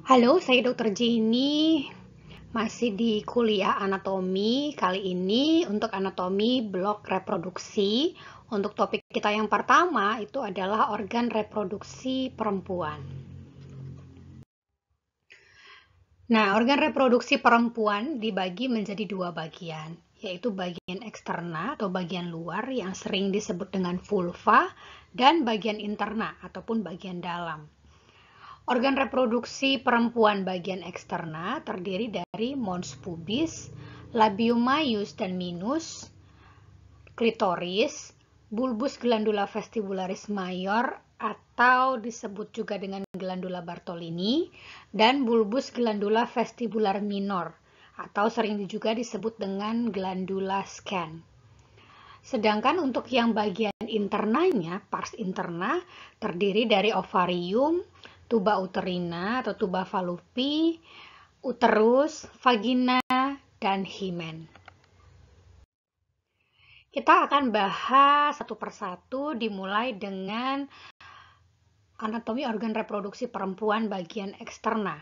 Halo, saya Dr. Jenny. Masih di kuliah anatomi. Kali ini untuk anatomi blok reproduksi. Untuk topik kita yang pertama itu adalah organ reproduksi perempuan. Nah, organ reproduksi perempuan dibagi menjadi dua bagian, yaitu bagian eksterna atau bagian luar yang sering disebut dengan vulva dan bagian interna ataupun bagian dalam. Organ reproduksi perempuan bagian eksterna terdiri dari mons pubis, labium maius dan minus, klitoris, bulbus glandula vestibularis mayor atau disebut juga dengan glandula Bartolini, dan bulbus glandula vestibular minor atau sering juga disebut dengan glandula Scans. Sedangkan untuk yang bagian internanya, pars interna, terdiri dari ovarium, tuba uterina atau tuba fallopi, uterus, vagina, dan himen. Kita akan bahas satu persatu dimulai dengan anatomi organ reproduksi perempuan bagian eksterna.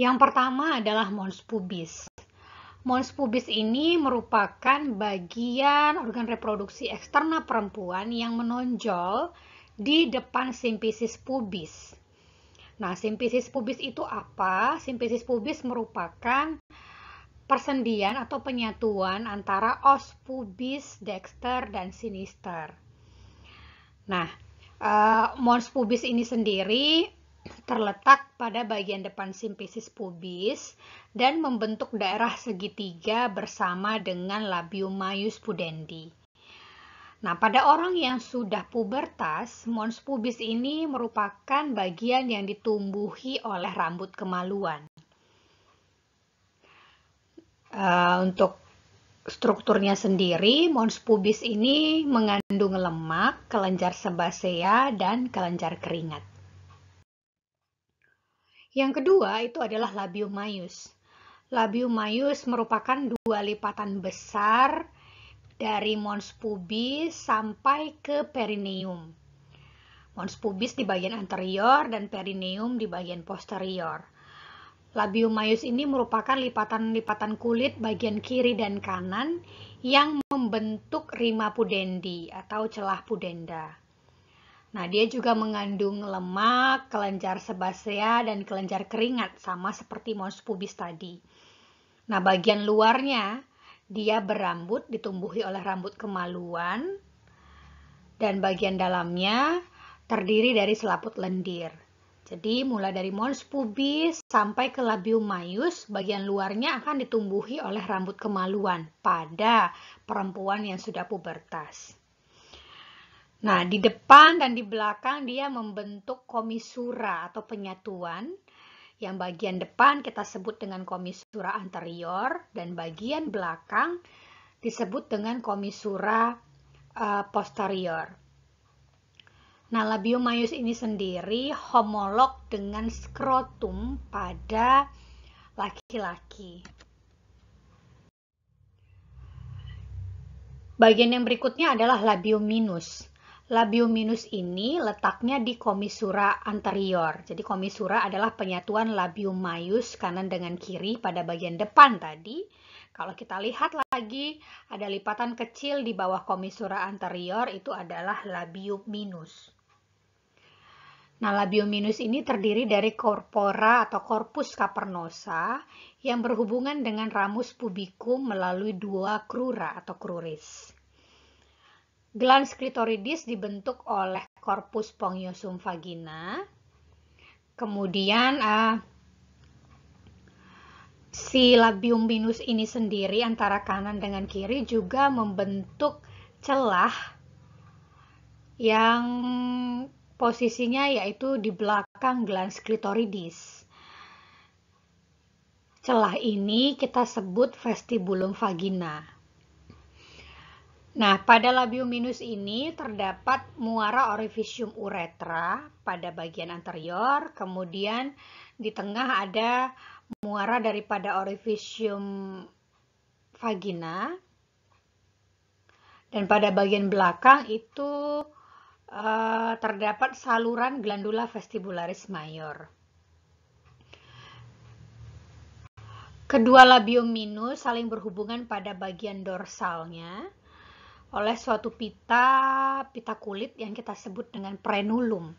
Yang pertama adalah mons pubis. Mons pubis ini merupakan bagian organ reproduksi eksterna perempuan yang menonjol di depan simfisis pubis. Nah, simfisis pubis itu apa? Simfisis pubis merupakan persendian atau penyatuan antara os pubis dexter dan sinister. Nah, mons pubis ini sendiri terletak pada bagian depan simfisis pubis dan membentuk daerah segitiga bersama dengan labium maius pudendi. Nah, pada orang yang sudah pubertas, mons pubis ini merupakan bagian yang ditumbuhi oleh rambut kemaluan. Untuk strukturnya sendiri, mons pubis ini mengandung lemak, kelenjar sebasea, dan kelenjar keringat. Yang kedua itu adalah labium maius. Labium maius merupakan dua lipatan besar dari mons pubis sampai ke perineum. Mons pubis di bagian anterior dan perineum di bagian posterior. Labium maius ini merupakan lipatan-lipatan kulit bagian kiri dan kanan yang membentuk rima pudendi atau celah pudenda. Nah, dia juga mengandung lemak, kelenjar sebasea, dan kelenjar keringat, sama seperti mons pubis tadi. Nah, bagian luarnya, dia berambut, ditumbuhi oleh rambut kemaluan, dan bagian dalamnya terdiri dari selaput lendir. Jadi, mulai dari mons pubis sampai ke labium maius, bagian luarnya akan ditumbuhi oleh rambut kemaluan pada perempuan yang sudah pubertas. Nah, di depan dan di belakang dia membentuk komisura atau penyatuan. Yang bagian depan kita sebut dengan komisura anterior dan bagian belakang disebut dengan komisura posterior. Nah, labium maius ini sendiri homolog dengan skrotum pada laki-laki. Bagian yang berikutnya adalah labium minus. Labium minus ini letaknya di komisura anterior. Jadi komisura adalah penyatuan labium maius kanan dengan kiri pada bagian depan tadi. Kalau kita lihat lagi, ada lipatan kecil di bawah komisura anterior, itu adalah labium minus. Nah, labium minus ini terdiri dari corpora atau corpus cavernosa yang berhubungan dengan ramus pubicum melalui dua crura atau cruris. Glans clitoridis dibentuk oleh corpus spongiosum vagina. Kemudian si labium minus ini sendiri antara kanan dengan kiri juga membentuk celah yang posisinya yaitu di belakang glans clitoridis. Celah ini kita sebut vestibulum vagina. Nah, pada labium minus ini terdapat muara orificium uretra pada bagian anterior, kemudian di tengah ada muara daripada orificium vagina, dan pada bagian belakang itu terdapat saluran glandula vestibularis mayor. Kedua labium minus saling berhubungan pada bagian dorsalnya oleh suatu pita kulit yang kita sebut dengan frenulum.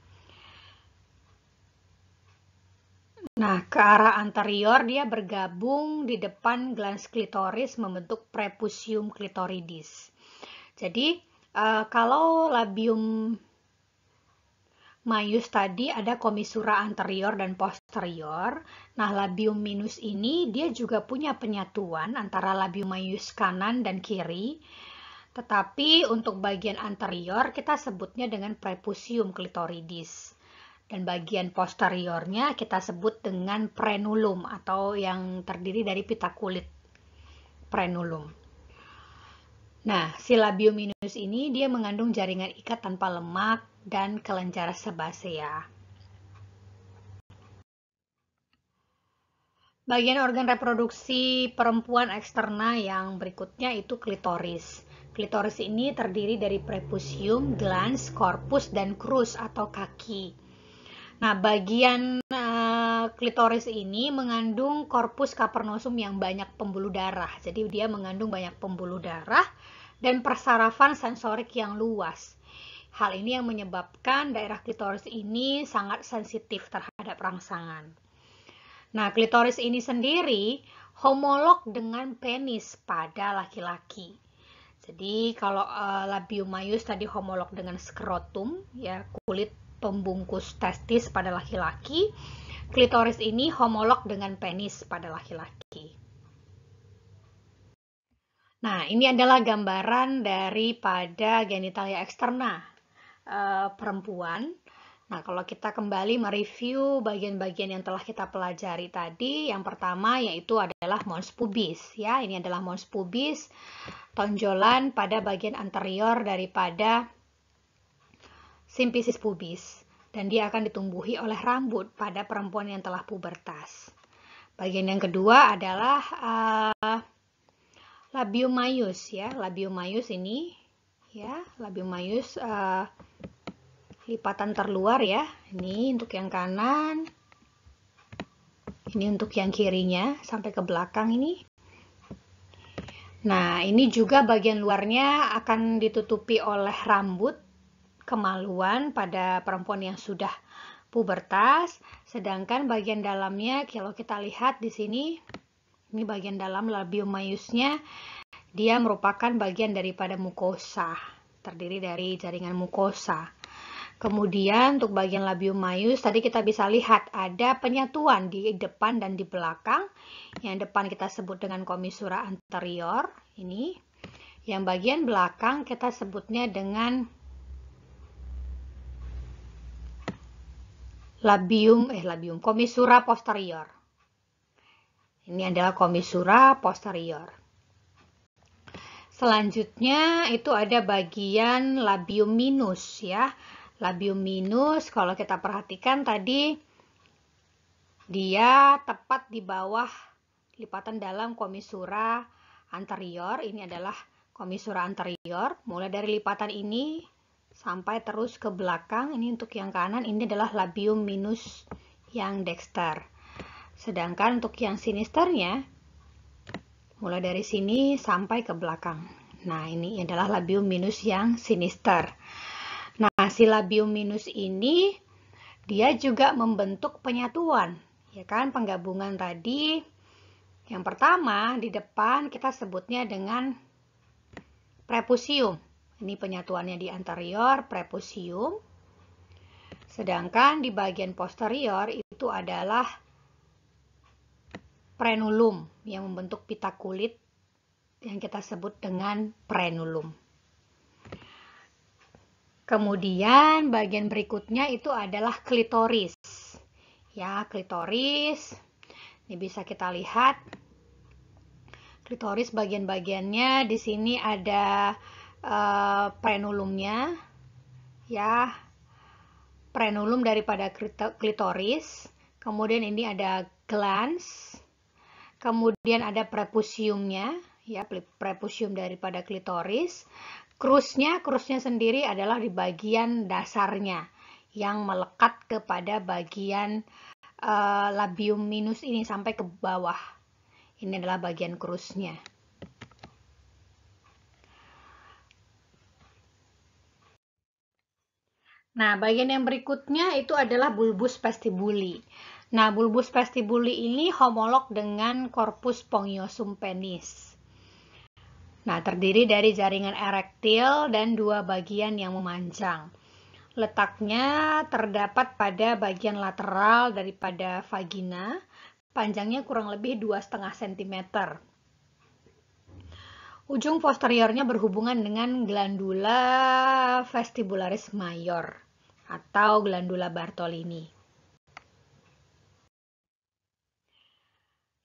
Nah, ke arah anterior dia bergabung di depan glans klitoris membentuk prepucium clitoridis. Jadi, kalau labium maius tadi ada komisura anterior dan posterior. Nah, labium minus ini dia juga punya penyatuan antara labium maius kanan dan kiri. Tetapi untuk bagian anterior kita sebutnya dengan prepucium clitoridis. Dan bagian posteriornya kita sebut dengan frenulum atau yang terdiri dari pita kulit frenulum. Nah, si labium minus ini dia mengandung jaringan ikat tanpa lemak dan kelenjar sebasea. Bagian organ reproduksi perempuan eksterna yang berikutnya itu klitoris. Klitoris ini terdiri dari prepucium, glans, corpus, dan crus atau kaki. Nah, bagian klitoris ini mengandung corpus cavernosum yang banyak pembuluh darah. Jadi dia mengandung banyak pembuluh darah dan persarafan sensorik yang luas. Hal ini yang menyebabkan daerah klitoris ini sangat sensitif terhadap rangsangan. Nah, klitoris ini sendiri homolog dengan penis pada laki-laki. Jadi kalau labium maius tadi homolog dengan skrotum, ya kulit pembungkus testis pada laki-laki, klitoris ini homolog dengan penis pada laki-laki. Nah, ini adalah gambaran daripada genitalia eksterna perempuan. Nah, kalau kita kembali mereview bagian-bagian yang telah kita pelajari tadi, yang pertama yaitu adalah mons pubis. Ya, ini adalah mons pubis, tonjolan pada bagian anterior daripada simfisis pubis. Dan dia akan ditumbuhi oleh rambut pada perempuan yang telah pubertas. Bagian yang kedua adalah labium maius. Ya, labium maius ini, ya, labium maius lipatan terluar ya. Ini untuk yang kanan, ini untuk yang kirinya sampai ke belakang ini. Nah, ini juga bagian luarnya akan ditutupi oleh rambut kemaluan pada perempuan yang sudah pubertas, sedangkan bagian dalamnya kalau kita lihat di sini, ini bagian dalam labium maiusnya, dia merupakan bagian daripada mukosa, terdiri dari jaringan mukosa. Kemudian untuk bagian labium maius tadi kita bisa lihat ada penyatuan di depan dan di belakang. Yang depan kita sebut dengan komisura anterior ini. Yang bagian belakang kita sebutnya dengan komisura posterior. Ini adalah komisura posterior. Selanjutnya itu ada bagian labium minus ya. Labium minus kalau kita perhatikan tadi dia tepat di bawah lipatan dalam komisura anterior. Ini adalah komisura anterior. Mulai dari lipatan ini sampai terus ke belakang. Ini untuk yang kanan, ini adalah labium minus yang dexter. Sedangkan untuk yang sinisternya mulai dari sini sampai ke belakang. Nah, ini adalah labium minus yang sinister. Nah, si labium minus ini dia juga membentuk penyatuan, ya kan? Penggabungan tadi. Yang pertama di depan kita sebutnya dengan prepucium. Ini penyatuannya di anterior, prepucium. Sedangkan di bagian posterior itu adalah frenulum yang membentuk pita kulit yang kita sebut dengan frenulum. Kemudian bagian berikutnya itu adalah klitoris. Ya, klitoris. Ini bisa kita lihat. Klitoris bagian-bagiannya di sini ada frenulumnya. Ya, frenulum daripada klitoris. Kemudian ini ada glans. Kemudian ada prepuciumnya, ya, prepucium daripada klitoris. Krusnya sendiri adalah di bagian dasarnya yang melekat kepada bagian labium minus ini sampai ke bawah. Ini adalah bagian krusnya. Nah, bagian yang berikutnya itu adalah bulbus vestibuli. Nah, bulbus vestibuli ini homolog dengan corpus spongiosum penis. Nah, terdiri dari jaringan erektil dan dua bagian yang memanjang. Letaknya terdapat pada bagian lateral daripada vagina, panjangnya kurang lebih 2,5 cm. Ujung posteriornya berhubungan dengan glandula vestibularis major atau glandula Bartolini.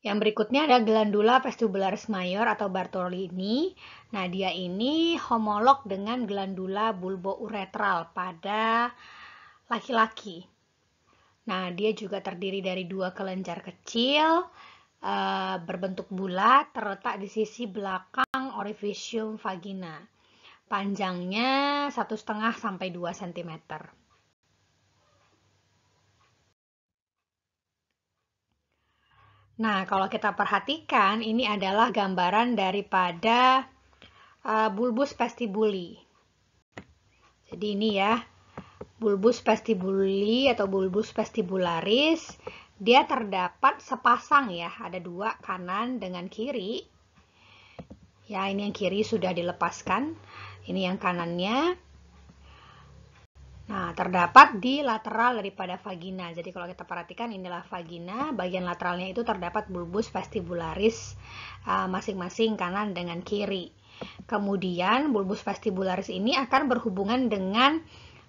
Yang berikutnya ada glandula vestibularis major atau Bartolini. Nah, dia ini homolog dengan glandula bulbouretral pada laki-laki. Nah, dia juga terdiri dari dua kelenjar kecil berbentuk bulat terletak di sisi belakang orifisium vagina. Panjangnya 1,5 sampai 2 cm. Nah, kalau kita perhatikan, ini adalah gambaran daripada bulbus vestibuli. Jadi ini ya, bulbus vestibuli atau bulbus vestibularis. Dia terdapat sepasang ya, ada dua, kanan dengan kiri. Ya, ini yang kiri sudah dilepaskan, ini yang kanannya. Nah, terdapat di lateral daripada vagina. Jadi kalau kita perhatikan, inilah vagina, bagian lateralnya itu terdapat bulbus vestibularis masing-masing kanan dengan kiri. Kemudian bulbus vestibularis ini akan berhubungan dengan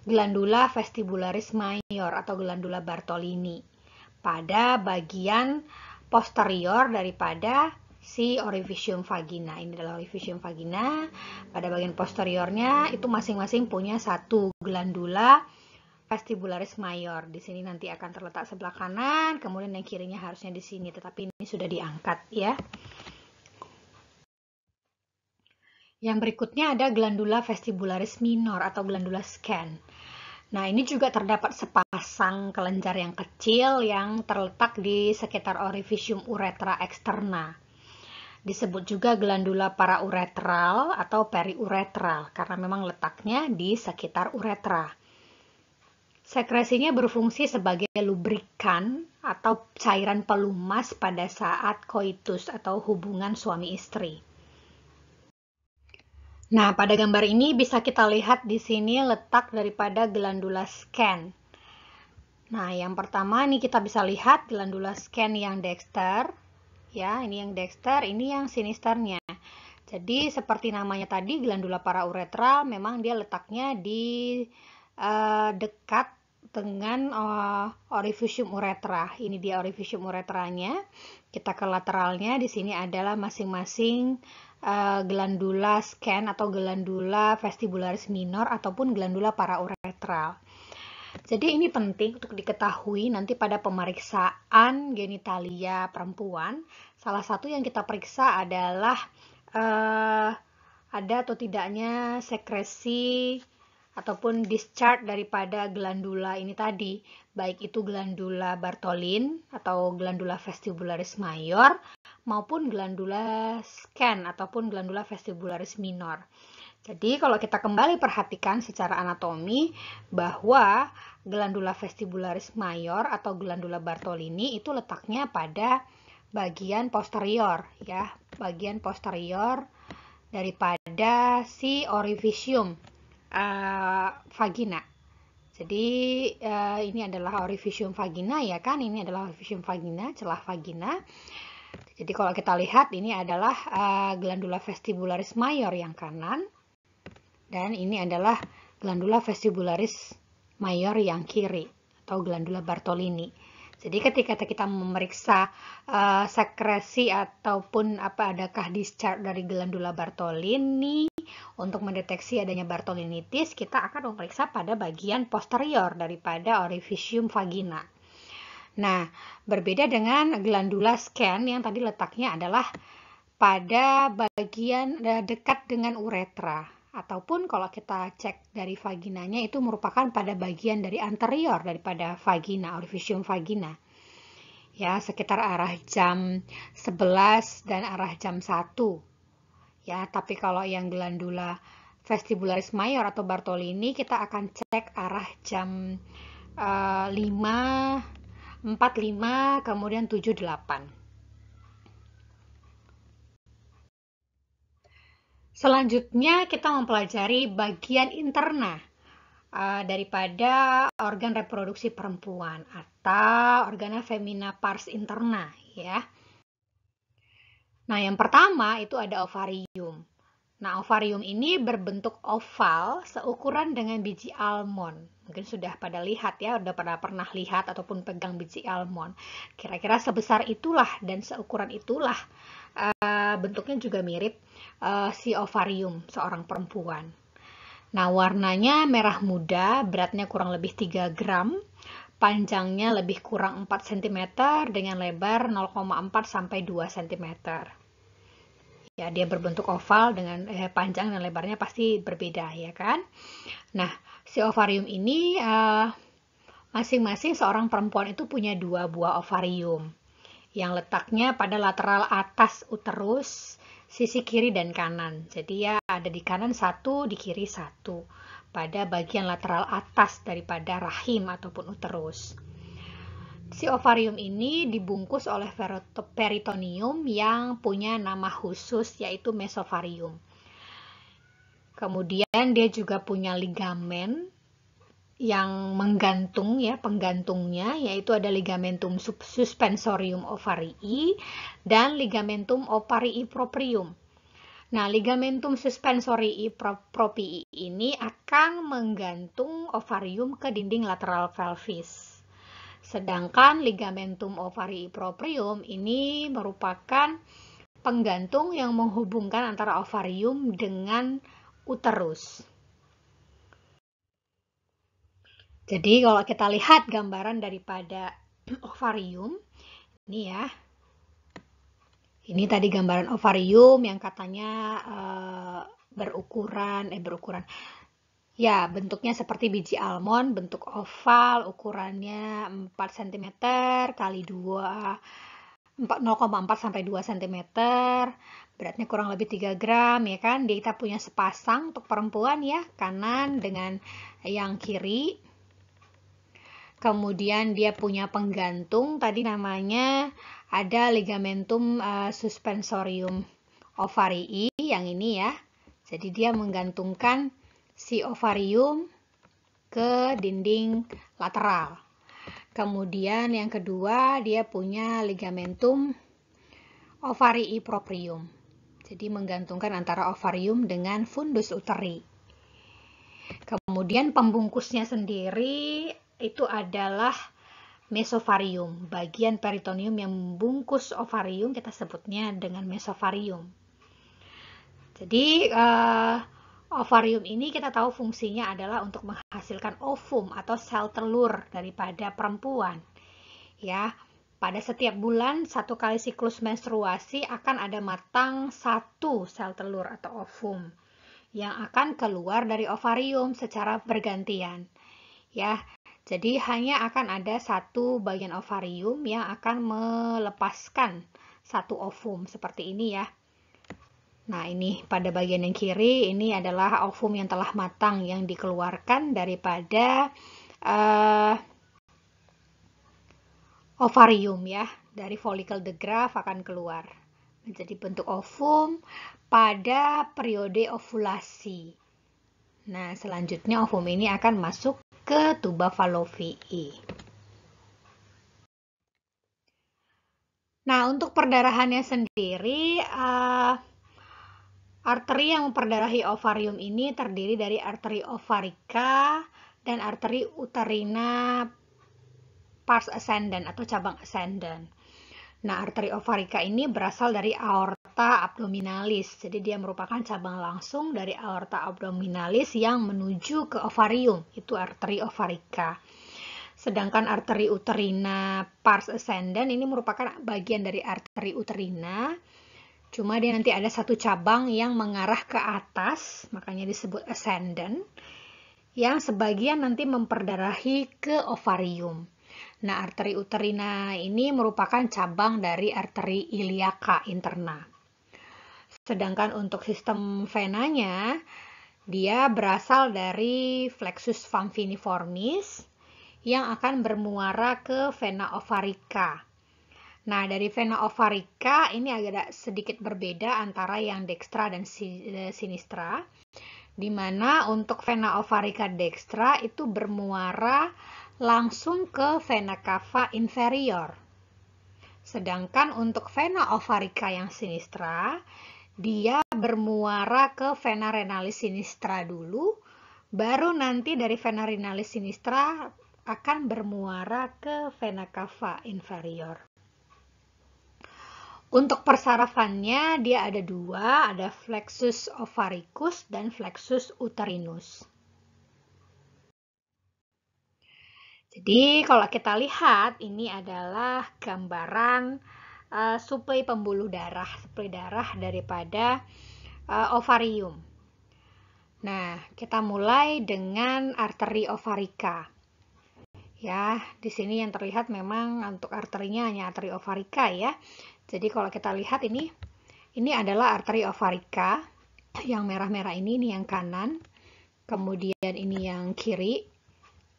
glandula vestibularis major atau glandula Bartolini pada bagian posterior daripada si orifisium vagina. Ini adalah orifisium vagina. Pada bagian posteriornya itu masing-masing punya satu glandula vestibularis major. Di sini nanti akan terletak sebelah kanan, kemudian yang kirinya harusnya di sini, tetapi ini sudah diangkat ya. Yang berikutnya ada glandula vestibularis minor atau glandula Scans. Nah, ini juga terdapat sepasang kelenjar yang kecil yang terletak di sekitar orifisium uretra eksterna. Disebut juga glandula parauretral atau periuretral karena memang letaknya di sekitar uretra. Sekresinya berfungsi sebagai lubrikan atau cairan pelumas pada saat koitus atau hubungan suami istri. Nah, pada gambar ini bisa kita lihat di sini letak daripada glandula Scans. Nah, yang pertama nih kita bisa lihat glandula Scans yang dexter. Ya, ini yang dexter, ini yang sinisternya. Jadi seperti namanya tadi, glandula parauretral memang dia letaknya di dekat dengan orifisium uretra. Ini dia orifisium uretranya. Kita ke lateralnya, di sini adalah masing-masing glandula Scans atau glandula vestibularis minor ataupun glandula parauretral. Jadi ini penting untuk diketahui nanti pada pemeriksaan genitalia perempuan. Salah satu yang kita periksa adalah ada atau tidaknya sekresi ataupun discharge daripada glandula ini tadi, baik itu glandula Bartolin atau glandula vestibularis major maupun glandula Scans ataupun glandula vestibularis minor. Jadi kalau kita kembali perhatikan secara anatomi bahwa glandula vestibularis major atau glandula Bartolini itu letaknya pada bagian posterior ya, bagian posterior daripada si orifisium vagina. Jadi ini adalah orifisium vagina ya kan, ini adalah orifisium vagina, celah vagina. Jadi kalau kita lihat ini adalah glandula vestibularis major yang kanan dan ini adalah glandula vestibularis major yang kiri atau glandula Bartolini. Jadi ketika kita memeriksa sekresi ataupun adakah discharge dari glandula Bartolini untuk mendeteksi adanya Bartolinitis, kita akan memeriksa pada bagian posterior daripada orifisium vagina. Nah, berbeda dengan glandula Scans yang tadi letaknya adalah pada bagian dekat dengan uretra Ataupun kalau kita cek dari vaginanya itu merupakan pada bagian dari anterior daripada vagina, orificium vagina. Ya, sekitar arah jam 11 dan arah jam 1. Ya, tapi kalau yang glandula vestibularis mayor atau Bartolini kita akan cek arah jam 5, 4, 5, kemudian 7, 8. Selanjutnya kita mempelajari bagian interna daripada organ reproduksi perempuan atau organa femina pars interna ya. Nah, yang pertama itu ada ovarium. Nah, ovarium ini berbentuk oval seukuran dengan biji almond. Mungkin sudah pada lihat ya, udah pernah lihat ataupun pegang biji almond. Kira-kira sebesar itulah dan seukuran itulah bentuknya juga mirip si ovarium seorang perempuan. Nah, warnanya merah muda, beratnya kurang lebih 3 gram, panjangnya lebih kurang 4 cm dengan lebar 0,4 sampai 2 cm. Ya, dia berbentuk oval dengan panjang dan lebarnya pasti berbeda ya kan. Nah, si ovarium ini masing-masing seorang perempuan itu punya 2 buah ovarium yang letaknya pada lateral atas uterus, sisi kiri dan kanan. Jadi ya ada di kanan 1, di kiri 1 pada bagian lateral atas daripada rahim ataupun uterus. Si ovarium ini dibungkus oleh peritoneum yang punya nama khusus yaitu mesovarium. Kemudian dia juga punya ligamen yang menggantung ya, penggantungnya yaitu ada ligamentum suspensorium ovarii dan ligamentum ovarii proprium. Nah, ligamentum suspensorii proprii ini akan menggantung ovarium ke dinding lateral pelvis. Sedangkan ligamentum ovarii proprium ini merupakan penggantung yang menghubungkan antara ovarium dengan uterus. Jadi kalau kita lihat gambaran daripada ovarium, ini ya. Ini tadi gambaran ovarium yang katanya berukuran. Ya, bentuknya seperti biji almond, bentuk oval, ukurannya 4 cm kali 2, 0,4 sampai 2 cm, beratnya kurang lebih 3 gram ya kan. Kita punya sepasang untuk perempuan ya, kanan dengan yang kiri. Kemudian dia punya penggantung, tadi namanya ada ligamentum suspensorium ovarii yang ini ya. Jadi dia menggantungkan si ovarium ke dinding lateral. Kemudian yang kedua dia punya ligamentum ovarii proprium. Jadi menggantungkan antara ovarium dengan fundus uteri. Kemudian pembungkusnya sendiri itu adalah mesovarium, bagian peritoneum yang membungkus ovarium kita sebutnya dengan mesovarium. Jadi ovarium ini kita tahu fungsinya adalah untuk menghasilkan ovum atau sel telur daripada perempuan. Ya, pada setiap bulan 1 kali siklus menstruasi akan ada matang 1 sel telur atau ovum yang akan keluar dari ovarium secara bergantian. Ya, jadi hanya akan ada 1 bagian ovarium yang akan melepaskan 1 ovum seperti ini ya. Nah, ini pada bagian yang kiri ini adalah ovum yang telah matang yang dikeluarkan daripada ovarium ya. Dari follicle de Graaff akan keluar menjadi bentuk ovum pada periode ovulasi. Nah, selanjutnya ovum ini akan masuk ke tuba Fallopiae. Nah, untuk perdarahannya sendiri, arteri yang memperdarahi ovarium ini terdiri dari arteri ovarica dan arteri uterina pars ascendens atau cabang ascendens. Nah, arteri ovarica ini berasal dari aorta abdominalis. Jadi dia merupakan cabang langsung dari aorta abdominalis yang menuju ke ovarium. Itu arteri ovarica. Sedangkan arteri uterina pars ascendens ini merupakan bagian dari arteri uterina Cuma dia nanti ada satu cabang yang mengarah ke atas, makanya disebut ascendant, yang sebagian nanti memperdarahi ke ovarium. Nah, arteri uterina ini merupakan cabang dari arteri iliaka interna. Sedangkan untuk sistem venanya, dia berasal dari flexus phamphiniformis yang akan bermuara ke vena ovarica. Nah, dari vena ovarica ini agak sedikit berbeda antara yang dextra dan sinistra, di mana untuk vena ovarica dextra itu bermuara langsung ke vena cava inferior. Sedangkan untuk vena ovarica yang sinistra, dia bermuara ke vena renalis sinistra dulu, baru nanti dari vena renalis sinistra akan bermuara ke vena cava inferior. Untuk persarafannya dia ada dua, ada flexus ovaricus dan flexus uterinus. Jadi kalau kita lihat ini adalah gambaran suplai pembuluh darah, suplai darah daripada ovarium. Nah, kita mulai dengan arteri ovarica. Ya, di sini yang terlihat memang untuk arterinya hanya arteri ovarica ya. Jadi kalau kita lihat ini adalah arteri ovarica, yang merah-merah ini yang kanan, kemudian ini yang kiri.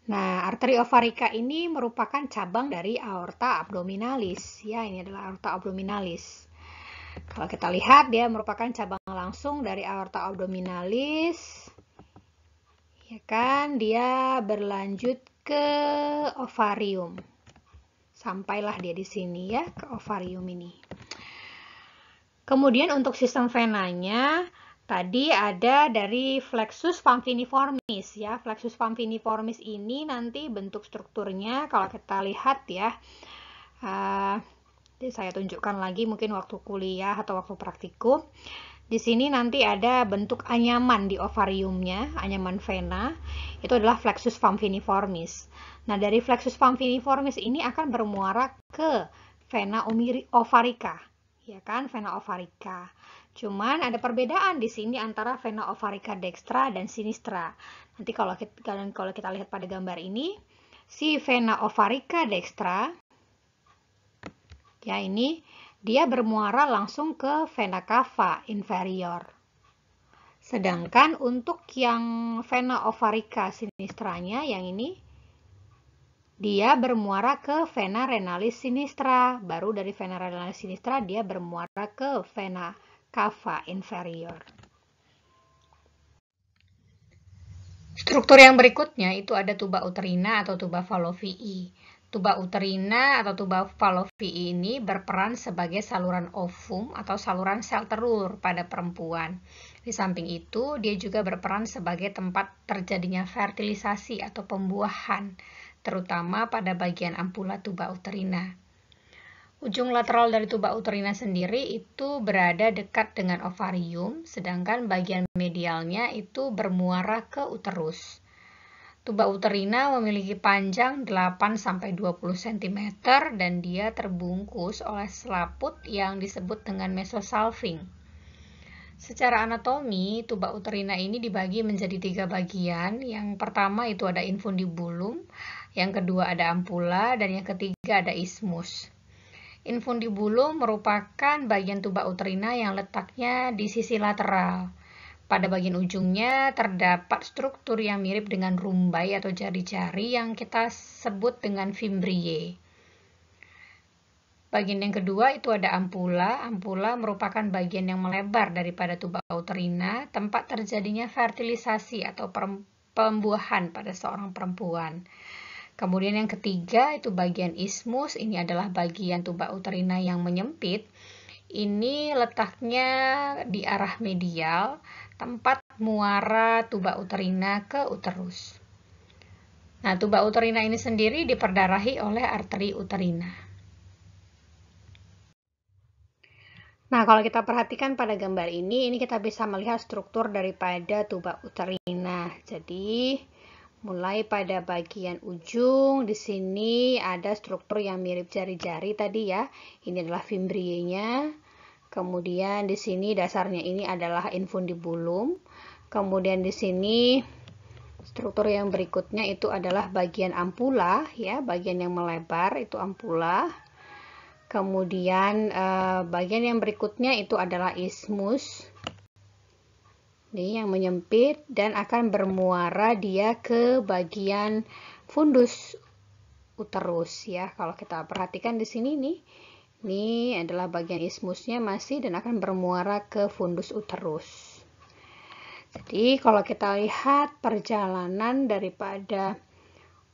Nah, arteri ovarica ini merupakan cabang dari aorta abdominalis. Ya, ini adalah aorta abdominalis. Kalau kita lihat, dia merupakan cabang langsung dari aorta abdominalis. Ya kan, dia berlanjut ke ovarium. Sampailah dia di sini ya, ke ovarium ini. Kemudian untuk sistem venanya, tadi ada dari flexus phamphiniformis ya. Flexus phamphiniformis ini nanti bentuk strukturnya kalau kita lihat ya. Saya tunjukkan lagi mungkin waktu kuliah atau waktu praktikum. Di sini nanti ada bentuk anyaman di ovariumnya, anyaman vena. Itu adalah flexus phamphiniformis. Nah, dari flexus phamphiniformis ini akan bermuara ke vena ovarica. Ya kan, vena ovarica. Cuman ada perbedaan di sini antara vena ovarica dextra dan sinistra. Nanti kalau kita lihat pada gambar ini, si vena ovarica dextra, ya ini, dia bermuara langsung ke vena cava inferior. Sedangkan untuk yang vena ovarica sinistranya, yang ini, dia bermuara ke vena renalis sinistra. Baru dari vena renalis sinistra dia bermuara ke vena cava inferior. Struktur yang berikutnya itu ada tuba uterina atau tuba Fallopii. Tuba uterina atau tuba Fallopii ini berperan sebagai saluran ovum atau saluran sel telur pada perempuan. Di samping itu, dia juga berperan sebagai tempat terjadinya fertilisasi atau pembuahan, terutama pada bagian ampula tuba uterina. Ujung lateral dari tuba uterina sendiri itu berada dekat dengan ovarium, sedangkan bagian medialnya itu bermuara ke uterus. Tuba uterina memiliki panjang 8-20 cm dan dia terbungkus oleh selaput yang disebut dengan mesosalping. Secara anatomi, tuba uterina ini dibagi menjadi 3 bagian. Yang pertama itu ada infundibulum, yang kedua ada ampula, dan yang ketiga ada isthmus. Infundibulum merupakan bagian tuba uterina yang letaknya di sisi lateral. Pada bagian ujungnya terdapat struktur yang mirip dengan rumbai atau jari-jari yang kita sebut dengan fimbriae. Bagian yang kedua itu ada ampula. Ampula merupakan bagian yang melebar daripada tuba uterina, tempat terjadinya fertilisasi atau pembuahan pada seorang perempuan. Kemudian yang ketiga itu bagian isthmus, ini adalah bagian tuba uterina yang menyempit. Ini letaknya di arah medial, tempat muara tuba uterina ke uterus. Nah, tuba uterina ini sendiri diperdarahi oleh arteri uterina. Nah, kalau kita perhatikan pada gambar ini kita bisa melihat struktur daripada tuba uterina. Jadi, mulai pada bagian ujung, di sini ada struktur yang mirip jari-jari tadi ya. Ini adalah fimbriae-nya. Kemudian di sini dasarnya ini adalah infundibulum. Kemudian di sini struktur yang berikutnya itu adalah bagian ampula, ya, bagian yang melebar itu ampula. Kemudian bagian yang berikutnya itu adalah ismus. Ini yang menyempit dan akan bermuara dia ke bagian fundus uterus, ya. Kalau kita perhatikan di sini nih, ini adalah bagian ismusnya masih dan akan bermuara ke fundus uterus. Jadi kalau kita lihat perjalanan daripada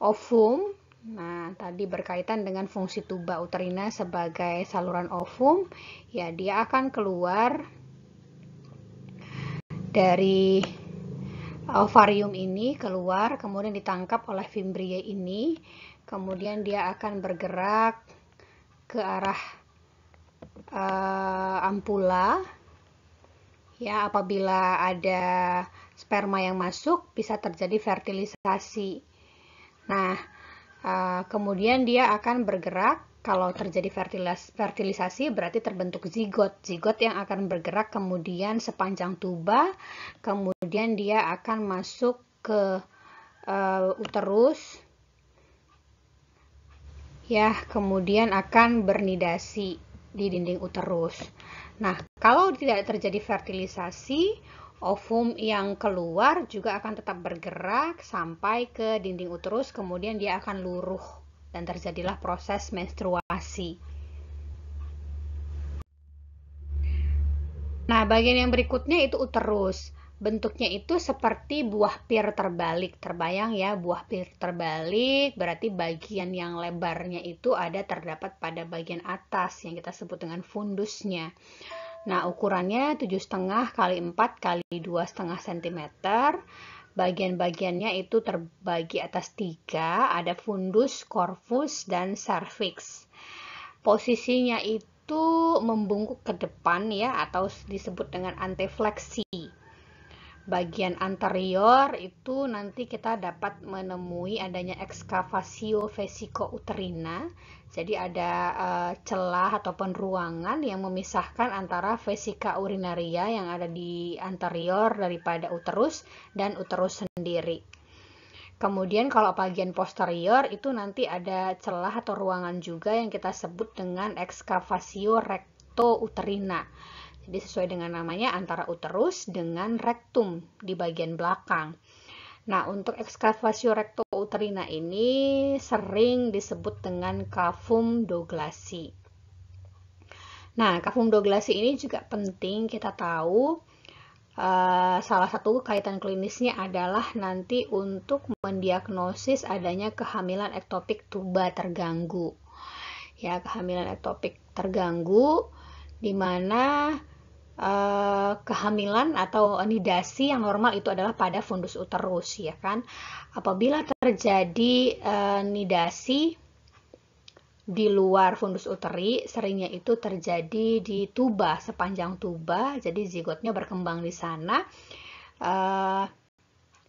ovum, nah tadi berkaitan dengan fungsi tuba uterina sebagai saluran ovum, ya dia akan keluar dari ovarium ini, keluar kemudian ditangkap oleh fimbria ini, kemudian dia akan bergerak ke arah ampula. Ya, apabila ada sperma yang masuk, bisa terjadi fertilisasi. Nah, kemudian dia akan bergerak. Kalau terjadi fertilisasi, berarti terbentuk zigot. Zigot yang akan bergerak kemudian sepanjang tuba. Kemudian dia akan masuk ke uterus. Ya, kemudian akan bernidasi di dinding uterus. Nah, kalau tidak terjadi fertilisasi, ovum yang keluar juga akan tetap bergerak sampai ke dinding uterus, kemudian dia akan luruh dan terjadilah proses menstruasi. Nah, bagian yang berikutnya itu uterus. Bentuknya itu seperti buah pir terbalik. Terbayang ya, buah pir terbalik berarti bagian yang lebarnya itu terdapat pada bagian atas yang kita sebut dengan fundusnya. Nah, ukurannya 7,5 kali 4 kali 2,5 cm. Bagian-bagiannya itu terbagi atas 3, ada fundus, corpus, dan cervix. Posisinya itu membungkuk ke depan ya, atau disebut dengan antefleksi. Bagian anterior itu nanti kita dapat menemui adanya excavatio vesicouterina. Jadi ada celah ataupun ruangan yang memisahkan antara vesika urinaria yang ada di anterior daripada uterus dan uterus sendiri. Kemudian kalau bagian posterior itu nanti ada celah atau ruangan juga yang kita sebut dengan excavatio rectouterina. Jadi sesuai dengan namanya antara uterus dengan rektum di bagian belakang. Nah, untuk excavatio rectouterina ini sering disebut dengan cavum douglasi. Nah, cavum douglasi ini juga penting kita tahu. Salah satu kaitan klinisnya adalah nanti untuk mendiagnosis adanya kehamilan ektopik tuba terganggu. Ya, kehamilan ektopik terganggu di mana kehamilan atau nidasi yang normal itu adalah pada fundus uterus, ya kan. Apabila terjadi nidasi di luar fundus uteri, seringnya itu terjadi di tuba, sepanjang tuba, jadi zigotnya berkembang di sana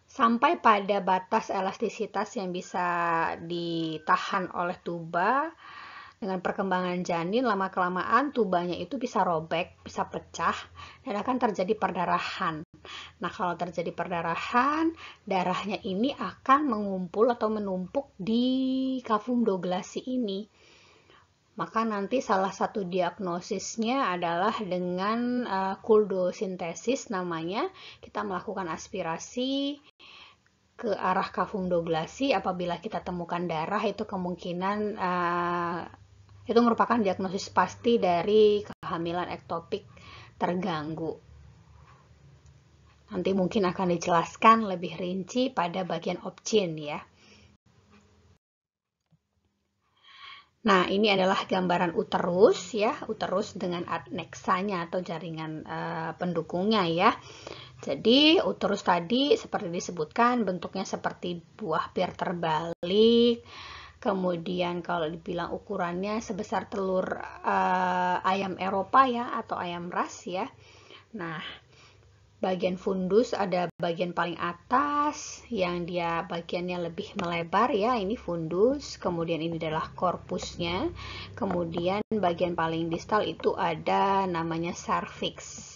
sampai pada batas elastisitas yang bisa ditahan oleh tuba. Dengan perkembangan janin, lama-kelamaan tubanya itu bisa robek, bisa pecah, dan akan terjadi perdarahan. Nah, kalau terjadi perdarahan, darahnya ini akan mengumpul atau menumpuk di cavum douglasi ini. Maka nanti salah satu diagnosisnya adalah dengan kuldosintesis namanya. Kita melakukan aspirasi ke arah cavum douglasi. Apabila kita temukan darah, itu kemungkinan itu merupakan diagnosis pasti dari kehamilan ektopik terganggu. Nanti mungkin akan dijelaskan lebih rinci pada bagian obgyn ya. Nah, ini adalah gambaran uterus ya, uterus dengan adnexanya atau jaringan pendukungnya ya. Jadi uterus tadi seperti disebutkan bentuknya seperti buah pir terbalik. Kemudian kalau dibilang ukurannya sebesar telur ayam Eropa ya, atau ayam ras ya. Nah, bagian fundus ada bagian paling atas yang dia bagiannya lebih melebar ya, ini fundus, kemudian ini adalah korpusnya, kemudian bagian paling distal itu ada namanya serviks.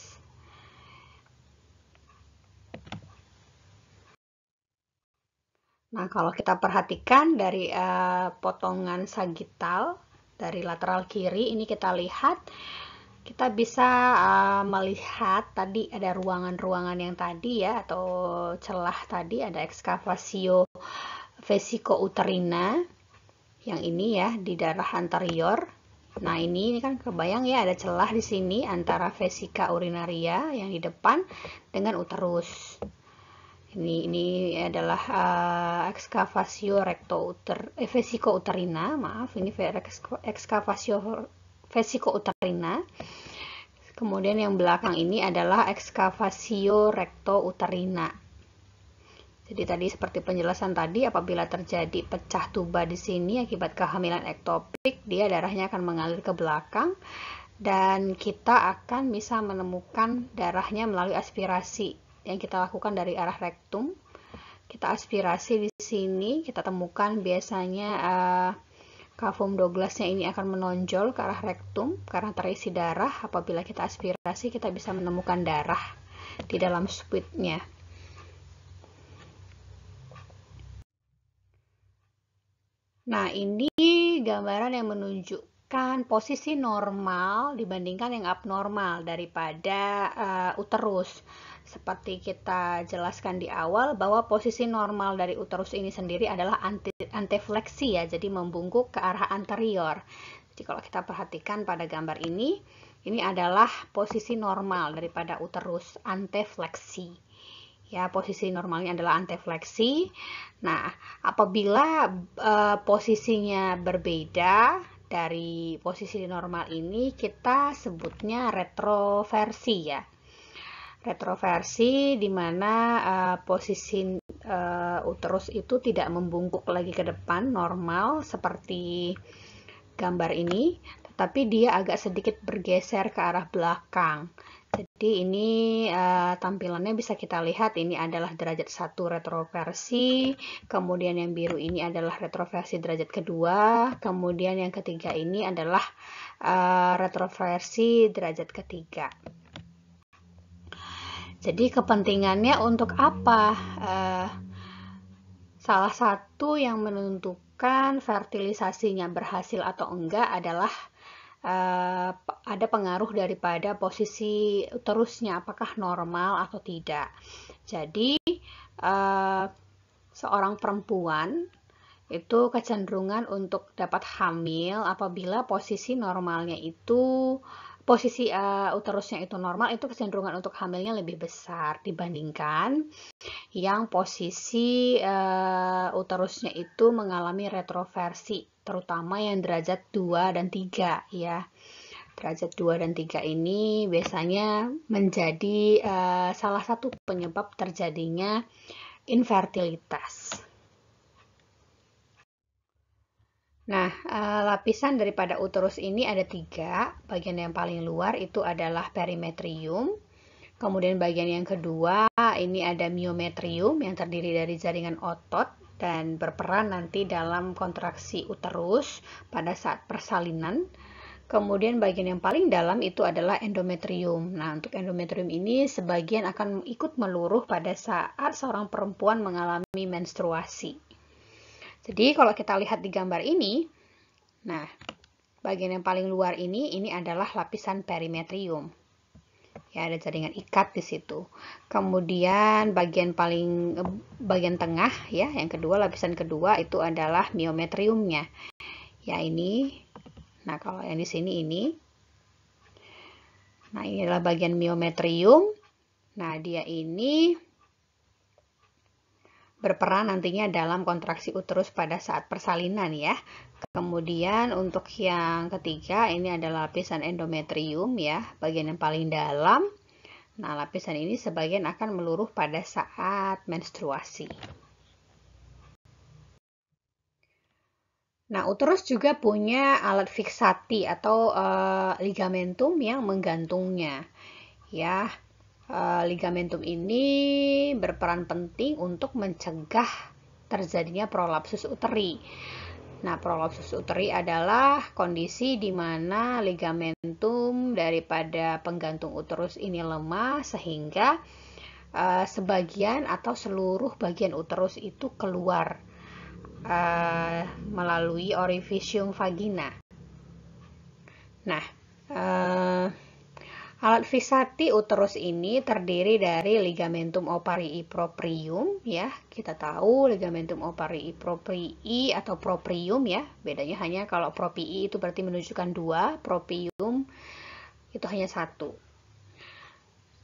Nah, kalau kita perhatikan dari potongan sagital dari lateral kiri ini kita lihat, kita bisa melihat tadi ada ruangan-ruangan yang tadi ya, atau celah tadi ada excavatio vesicouterina yang ini ya di daerah anterior. Nah, ini kan kebayang ya ada celah di sini antara vesica urinaria yang di depan dengan uterus. Ini adalah excavatio vesicouterina, maaf, ini excavatio vesicouterina. Kemudian yang belakang ini adalah excavatio rectouterina. Jadi tadi seperti penjelasan tadi, apabila terjadi pecah tuba di sini akibat kehamilan ektopik, dia darahnya akan mengalir ke belakang dan kita akan bisa menemukan darahnya melalui aspirasi yang kita lakukan dari arah rektum. Kita aspirasi di sini, kita temukan biasanya cavum Douglasnya ini akan menonjol ke arah rektum karena terisi darah. Apabila kita aspirasi, kita bisa menemukan darah di dalam spuitnya. Nah, ini gambaran yang menunjukkan posisi normal dibandingkan yang abnormal daripada uterus. Seperti kita jelaskan di awal bahwa posisi normal dari uterus ini sendiri adalah antefleksi ya, jadi membungkuk ke arah anterior. Jadi kalau kita perhatikan pada gambar ini adalah posisi normal daripada uterus, antefleksi. Ya, posisi normalnya adalah antefleksi. Nah, apabila posisinya berbeda dari posisi normal ini, kita sebutnya retroversi ya. Retroversi di mana posisi uterus itu tidak membungkuk lagi ke depan normal seperti gambar ini, tetapi dia agak sedikit bergeser ke arah belakang. Jadi ini tampilannya bisa kita lihat, ini adalah derajat 1 retroversi, kemudian yang biru ini adalah retroversi derajat kedua, kemudian yang ketiga ini adalah retroversi derajat ketiga. Jadi kepentingannya untuk apa? Salah satu yang menentukan fertilisasinya berhasil atau enggak adalah ada pengaruh daripada posisi uterusnya, apakah normal atau tidak. Jadi seorang perempuan itu kecenderungan untuk dapat hamil apabila posisi normalnya itu posisi uterusnya itu normal, itu kecenderungan untuk hamilnya lebih besar dibandingkan yang posisi uterusnya itu mengalami retroversi, terutama yang derajat 2 dan 3 ya. Derajat 2 dan 3 ini biasanya menjadi salah satu penyebab terjadinya infertilitas. Nah, lapisan daripada uterus ini ada 3. Bagian yang paling luar itu adalah perimetrium. Kemudian bagian yang kedua ini ada myometrium yang terdiri dari jaringan otot dan berperan nanti dalam kontraksi uterus pada saat persalinan. Kemudian bagian yang paling dalam itu adalah endometrium. Nah, untuk endometrium ini sebagian akan ikut meluruh pada saat seorang perempuan mengalami menstruasi. Jadi kalau kita lihat di gambar ini, nah bagian yang paling luar ini adalah lapisan perimetrium. Ya, ada jaringan ikat di situ. Kemudian bagian tengah ya, yang kedua, lapisan kedua itu adalah myometriumnya. Ya, ini. Nah, kalau yang di sini ini. Nah, ini adalah bagian myometrium. Nah, dia ini berperan nantinya dalam kontraksi uterus pada saat persalinan ya. Kemudian untuk yang ketiga ini adalah lapisan endometrium ya, bagian yang paling dalam. Nah, lapisan ini sebagian akan meluruh pada saat menstruasi. Nah, uterus juga punya alat fiksati atau ligamentum yang menggantungnya. Ya, Ligamentum ini berperan penting untuk mencegah terjadinya prolapsus uteri. Nah, prolapsus uteri adalah kondisi di mana ligamentum daripada penggantung uterus ini lemah sehingga sebagian atau seluruh bagian uterus itu keluar melalui orifisium vagina. Nah, alat fiksasi uterus ini terdiri dari ligamentum ovarii proprium, ya. Kita tahu ligamentum ovarii proprii atau proprium, ya. Bedanya hanya kalau proprii itu berarti menunjukkan 2, proprium itu hanya 1.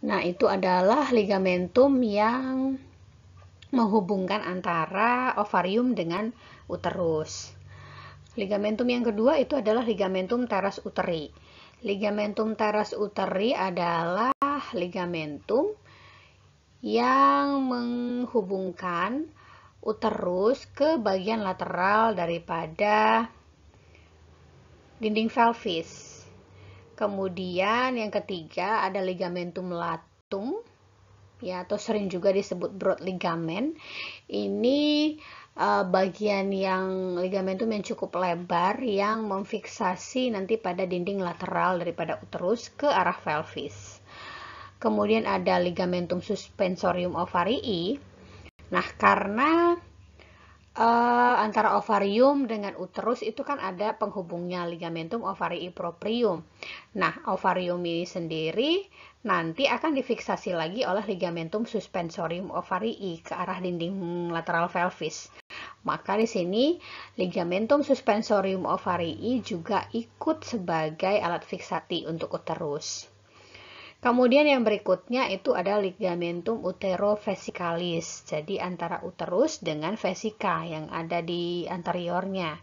Nah, itu adalah ligamentum yang menghubungkan antara ovarium dengan uterus. Ligamentum yang kedua itu adalah ligamentum teres uteri. Ligamentum teres uteri adalah ligamentum yang menghubungkan uterus ke bagian lateral daripada dinding pelvis. Kemudian yang ketiga ada ligamentum latum, ya, atau sering juga disebut broad ligament. Ini bagian yang ligamentum yang cukup lebar yang memfiksasi nanti pada dinding lateral daripada uterus ke arah pelvis. Kemudian ada ligamentum suspensorium ovarii. Nah, karena antara ovarium dengan uterus itu kan ada penghubungnya ligamentum ovarii proprium. Nah, ovarium ini sendiri nanti akan difiksasi lagi oleh ligamentum suspensorium ovarii ke arah dinding lateral pelvis. Maka di sini ligamentum suspensorium ovarii juga ikut sebagai alat fiksati untuk uterus. Kemudian yang berikutnya itu ada ligamentum uterovesicalis. Jadi antara uterus dengan vesika yang ada di anteriornya.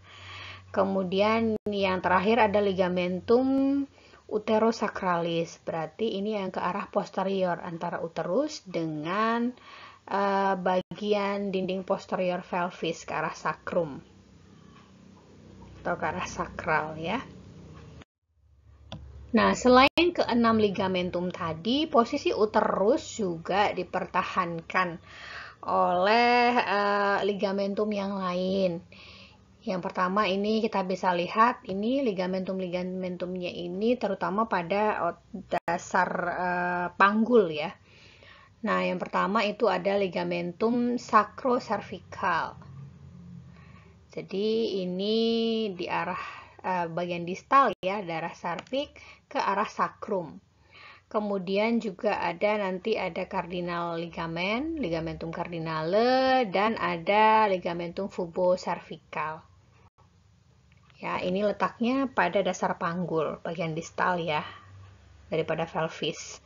Kemudian yang terakhir ada ligamentum uterosacralis. Berarti ini yang ke arah posterior antara uterus dengan bagian dinding posterior pelvis ke arah sakrum atau ke arah sakral, ya. Nah, selain keenam ligamentum tadi, posisi uterus juga dipertahankan oleh ligamentum yang lain. Yang pertama ini kita bisa lihat, ini ligamentumnya ini terutama pada dasar panggul, ya. Nah, yang pertama itu ada ligamentum sacrocervical. Jadi ini di arah bagian distal, ya, darah serviks ke arah sakrum. Kemudian juga ada cardinal ligamen, ligamentum cardinale, dan ada ligamentum fubocervical. Ya, ini letaknya pada dasar panggul, bagian distal, ya, daripada pelvis.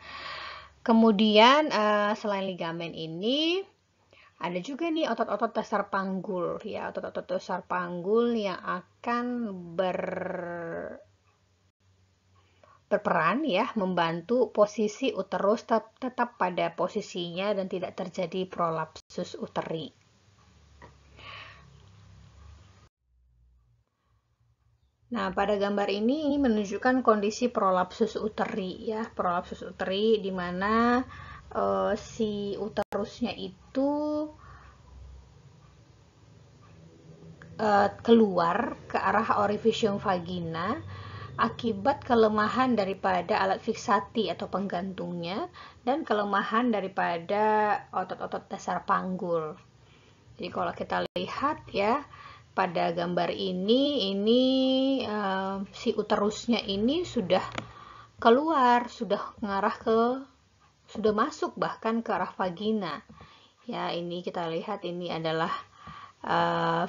Kemudian selain ligamen ini ada juga nih otot-otot dasar panggul, ya, otot-otot dasar panggul yang akan berperan, ya, membantu posisi uterus tetap pada posisinya dan tidak terjadi prolapsus uteri. Nah, pada gambar ini menunjukkan kondisi prolapsus uteri, ya, prolapsus uteri di mana si uterusnya itu keluar ke arah orifisium vagina akibat kelemahan daripada alat fiksati atau penggantungnya dan kelemahan daripada otot-otot dasar panggul. Jadi kalau kita lihat, ya, pada gambar ini si uterusnya ini sudah keluar, sudah masuk bahkan ke arah vagina. Ya, ini kita lihat ini adalah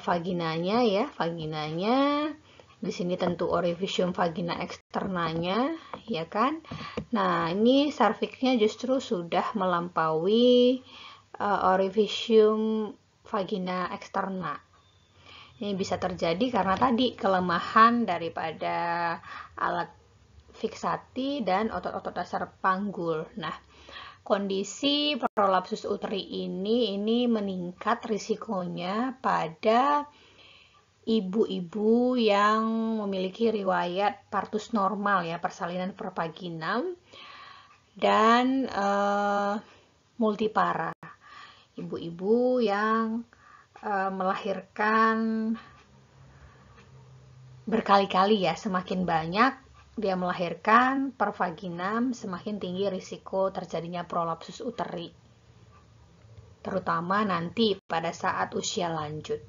vaginanya, ya, vaginanya. Di sini tentu orifisium vagina eksternanya, ya kan? Nah, ini serviksnya justru sudah melampaui orifisium vagina eksterna. Ini bisa terjadi karena tadi kelemahan daripada alat fiksati dan otot-otot dasar panggul. Nah, kondisi prolapsus uteri ini meningkat risikonya pada ibu-ibu yang memiliki riwayat partus normal, ya, persalinan pervaginam, dan multipara. Ibu-ibu yang melahirkan berkali-kali ya, semakin banyak dia melahirkan per vaginam, semakin tinggi risiko terjadinya prolapsus uteri, terutama nanti pada saat usia lanjut.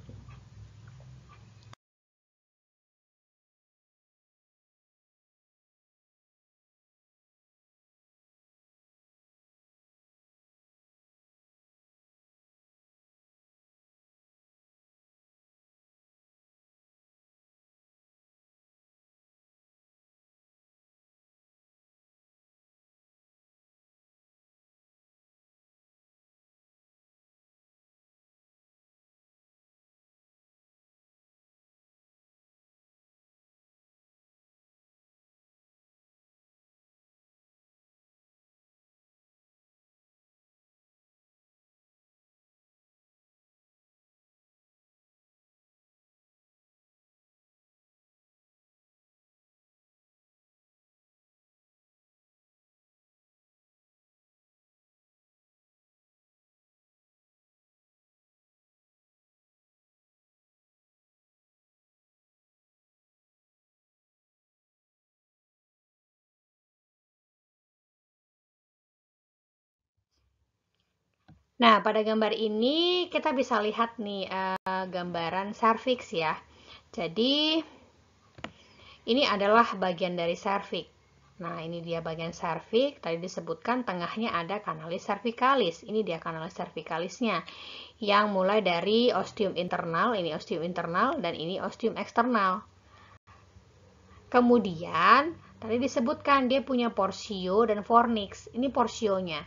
Nah, pada gambar ini kita bisa lihat nih gambaran serviks ya. Jadi ini adalah bagian dari serviks. Nah, ini dia bagian serviks. Tadi disebutkan tengahnya ada kanalis cervicalis. Ini dia kanalis cervicalisnya. Yang mulai dari ostium internal, ini ostium internal, dan ini ostium eksternal. Kemudian, tadi disebutkan dia punya porsio dan fornix. Ini porsionya.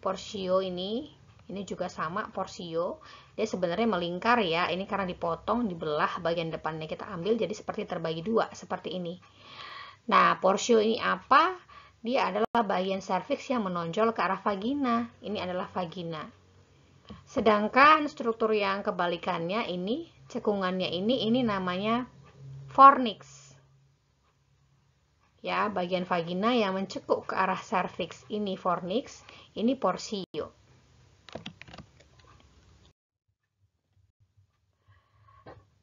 Porsio ini juga sama porsio. Dia sebenarnya melingkar ya. Ini karena dipotong, dibelah bagian depannya kita ambil jadi seperti terbagi dua seperti ini. Nah, porsio ini apa? Dia adalah bagian serviks yang menonjol ke arah vagina. Ini adalah vagina. Sedangkan struktur yang kebalikannya ini, cekungannya ini namanya fornix. Ya, bagian vagina yang mencekuk ke arah serviks ini fornix, ini porsio.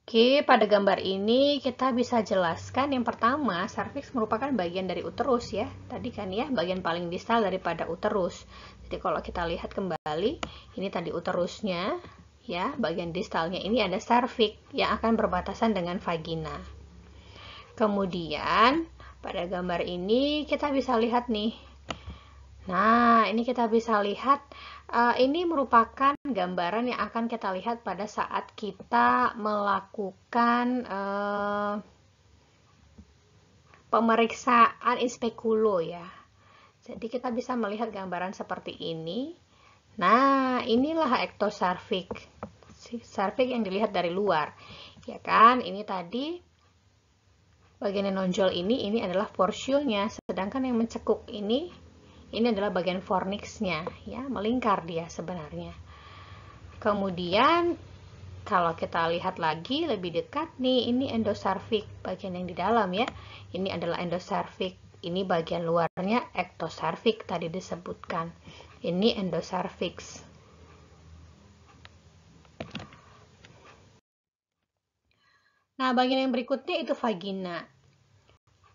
Oke, pada gambar ini kita bisa jelaskan yang pertama, serviks merupakan bagian dari uterus ya. Tadi kan ya, bagian paling distal daripada uterus. Jadi kalau kita lihat kembali, ini tadi uterusnya ya, bagian distalnya ini ada serviks yang akan berbatasan dengan vagina. Kemudian pada gambar ini kita bisa lihat nih. Nah, ini kita bisa lihat ini merupakan gambaran yang akan kita lihat pada saat kita melakukan pemeriksaan in speculo ya. Jadi kita bisa melihat gambaran seperti ini. Nah, inilah ectocervix. Cervix yang dilihat dari luar. Ya kan? Ini tadi bagian yang nonjol ini adalah porsionya, sedangkan yang mencekuk ini adalah bagian fornixnya, ya, melingkar dia sebenarnya. Kemudian kalau kita lihat lagi lebih dekat nih, ini endocervix, bagian yang di dalam ya. Ini adalah endocervix, ini bagian luarnya ectocervix tadi disebutkan. Ini endocervix. Nah, bagian yang berikutnya itu vagina.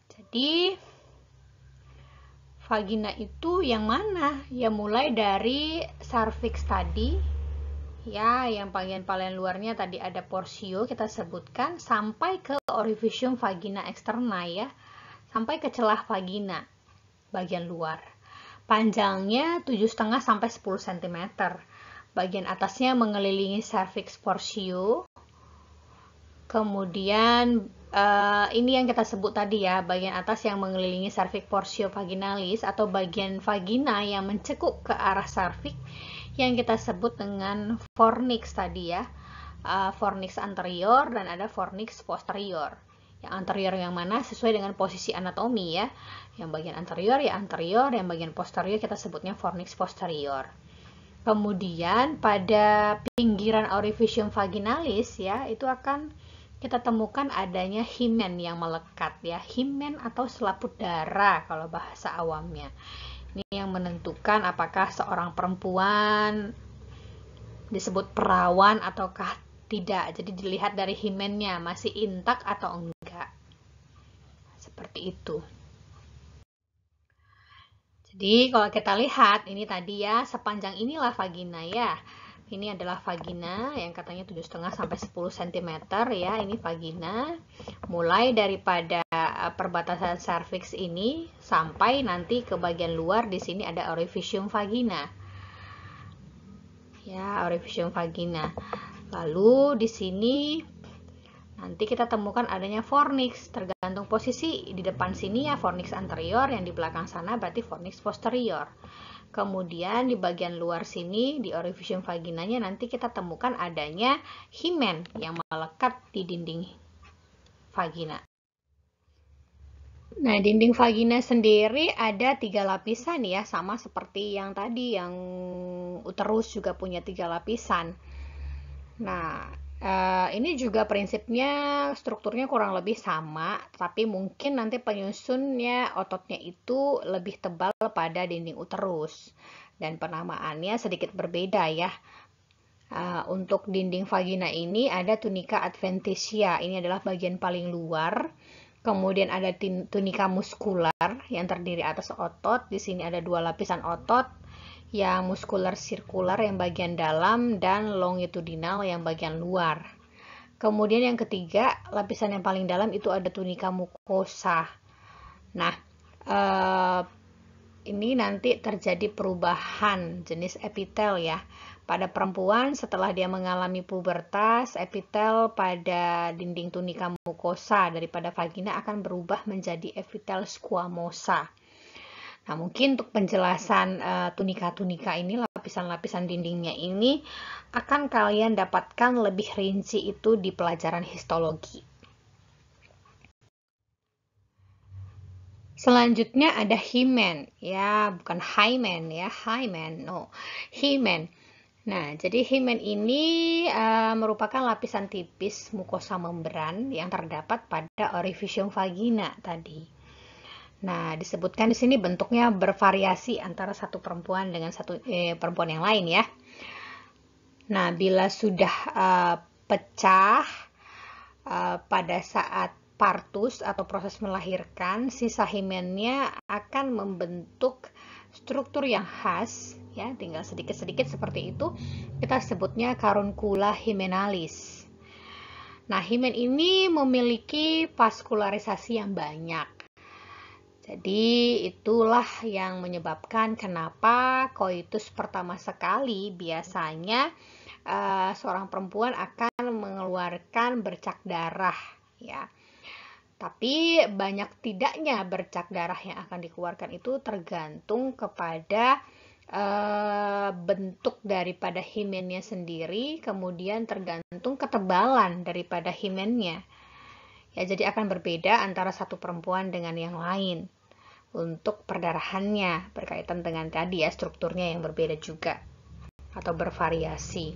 Jadi, vagina itu yang mana? Ya mulai dari cervix tadi, ya yang bagian paling luarnya tadi ada porsio kita sebutkan, sampai ke orificium vagina externa ya, sampai ke celah vagina bagian luar. Panjangnya 7,5 sampai 10 cm. Bagian atasnya mengelilingi cervix porsio. Kemudian ini yang kita sebut tadi ya, bagian atas yang mengelilingi cervix porsio vaginalis atau bagian vagina yang mencekuk ke arah cervix yang kita sebut dengan fornix tadi ya. Fornix anterior dan ada fornix posterior. Yang anterior yang mana sesuai dengan posisi anatomi ya. Yang bagian anterior ya anterior, yang bagian posterior kita sebutnya fornix posterior. Kemudian pada pinggiran orificium vaginalis ya, itu akan kita temukan adanya himen yang melekat ya, himen atau selaput darah kalau bahasa awamnya. Ini yang menentukan apakah seorang perempuan disebut perawan ataukah tidak. Jadi dilihat dari himennya masih intak atau enggak. Seperti itu. Jadi kalau kita lihat ini tadi ya, sepanjang inilah vagina ya. Ini adalah vagina yang katanya 7,5 sampai 10 cm ya, ini vagina. Mulai daripada perbatasan serviks ini sampai nanti ke bagian luar, di sini ada orificium vagina. Ya, orificium vagina. Lalu di sini nanti kita temukan adanya fornix, tergantung posisi. Di depan sini ya fornix anterior, yang di belakang sana berarti fornix posterior. Kemudian di bagian luar sini, di orificium vaginanya, nanti kita temukan adanya himen yang melekat di dinding vagina. Nah, dinding vagina sendiri ada 3 lapisan ya, sama seperti yang tadi, yang uterus juga punya 3 lapisan. Nah, ini juga prinsipnya strukturnya kurang lebih sama, tapi mungkin nanti penyusunnya ototnya itu lebih tebal pada dinding uterus dan penamaannya sedikit berbeda ya. Untuk dinding vagina ini ada tunica adventitia, ini adalah bagian paling luar. Kemudian ada tunica muskular yang terdiri atas otot. Di sini ada 2 lapisan otot, yang muskular sirkular yang bagian dalam dan longitudinal yang bagian luar. Kemudian yang ketiga, lapisan yang paling dalam itu ada tunica mucosa. Nah, ini nanti terjadi perubahan jenis epitel ya. Pada perempuan setelah dia mengalami pubertas, epitel pada dinding tunica mucosa daripada vagina akan berubah menjadi epitel squamosa. Nah, mungkin untuk penjelasan tunika-tunika ini, lapisan-lapisan dindingnya ini, akan kalian dapatkan lebih rinci itu di pelajaran histologi. Selanjutnya ada himen, ya, bukan hymen ya, hymen, no, himen. Nah, jadi himen ini merupakan lapisan tipis mukosa membran yang terdapat pada orificium vagina tadi. Nah, disebutkan di sini bentuknya bervariasi antara satu perempuan dengan perempuan yang lain ya. Nah, bila sudah pecah pada saat partus atau proses melahirkan, sisa himennya akan membentuk struktur yang khas ya, tinggal sedikit-sedikit seperti itu. Kita sebutnya caruncula hymenalis. Nah, himen ini memiliki vaskularisasi yang banyak. Jadi itulah yang menyebabkan kenapa koitus pertama sekali biasanya seorang perempuan akan mengeluarkan bercak darah ya. Tapi banyak tidaknya bercak darah yang akan dikeluarkan itu tergantung kepada bentuk daripada himennya sendiri, kemudian tergantung ketebalan daripada himennya. Ya, jadi akan berbeda antara satu perempuan dengan yang lain untuk perdarahannya, berkaitan dengan tadi ya, strukturnya yang berbeda juga atau bervariasi.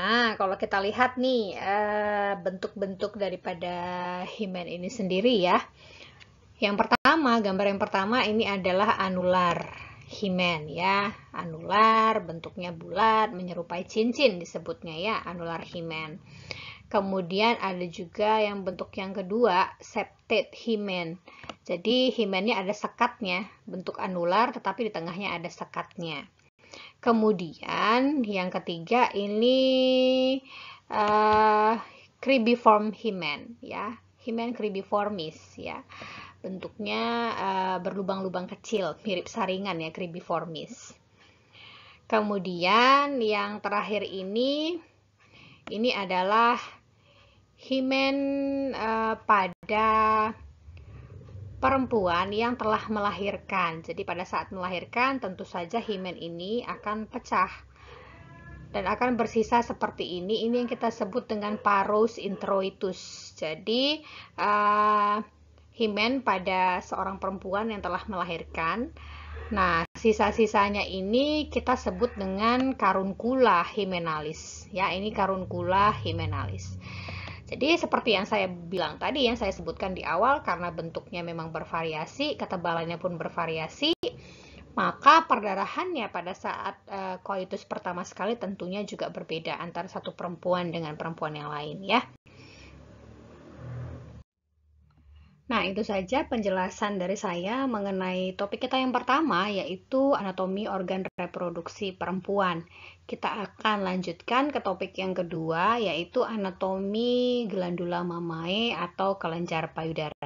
Nah, kalau kita lihat nih bentuk-bentuk daripada himen ini sendiri ya. Yang pertama, gambar yang pertama ini adalah anular himen ya. Anular, bentuknya bulat, menyerupai cincin disebutnya ya, anular himen. Kemudian ada juga yang bentuk yang kedua, septate himen. Jadi himennya ada sekatnya, bentuk anular tetapi di tengahnya ada sekatnya. Kemudian yang ketiga ini cribiform himen ya, himen cribiformis ya. Bentuknya berlubang-lubang kecil, mirip saringan ya, cribiformis. Kemudian yang terakhir ini adalah himen pada perempuan yang telah melahirkan. Jadi pada saat melahirkan tentu saja himen ini akan pecah dan akan bersisa seperti ini. Ini yang kita sebut dengan parous introitus. Jadi himen pada seorang perempuan yang telah melahirkan. Nah, sisa-sisanya ini kita sebut dengan caruncula hymenalis. Ya, ini caruncula hymenalis. Jadi seperti yang saya bilang tadi, yang saya sebutkan di awal, karena bentuknya memang bervariasi, ketebalannya pun bervariasi, maka perdarahannya pada saat koitus pertama sekali tentunya juga berbeda antara satu perempuan dengan perempuan yang lain ya. Nah, itu saja penjelasan dari saya mengenai topik kita yang pertama, yaitu anatomi organ reproduksi perempuan. Kita akan lanjutkan ke topik yang kedua, yaitu anatomi glandula mamae atau kelenjar payudara.